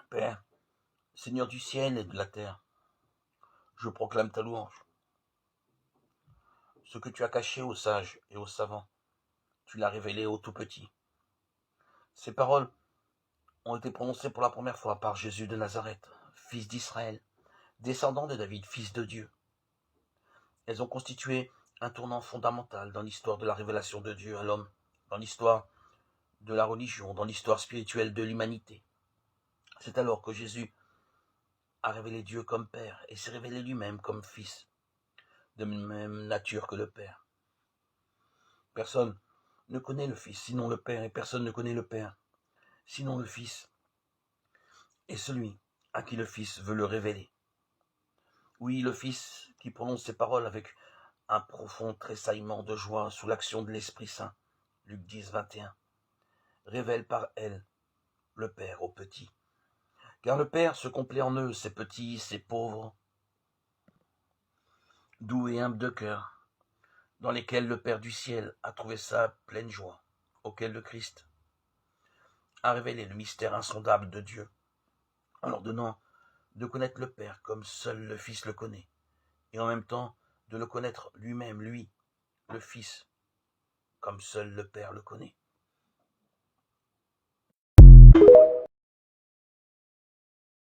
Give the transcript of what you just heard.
Père, Seigneur du ciel et de la terre, je proclame ta louange. Ce que tu as caché aux sages et aux savants, tu l'as révélé aux tout petits. Ces paroles ont été prononcées pour la première fois par Jésus de Nazareth, fils d'Israël, descendant de David, fils de Dieu. Elles ont constitué un tournant fondamental dans l'histoire de la révélation de Dieu à l'homme, dans l'histoire de la religion, dans l'histoire spirituelle de l'humanité. C'est alors que Jésus a révélé Dieu comme Père et s'est révélé lui-même comme Fils, de même nature que le Père. Personne ne connaît le Fils sinon le Père, et personne ne connaît le Père sinon le Fils, et celui à qui le Fils veut le révéler. Oui, le Fils qui prononce ces paroles avec un profond tressaillement de joie sous l'action de l'Esprit Saint, Luc 10, 21, révèle par elle le Père aux petits. Car le Père se complaît en eux, ces petits, ces pauvres, doux et humbles de cœur, dans lesquels le Père du ciel a trouvé sa pleine joie, auquel le Christ a révélé le mystère insondable de Dieu, en leur donnant de connaître le Père comme seul le Fils le connaît, et en même temps de le connaître lui-même, lui, le Fils, comme seul le Père le connaît.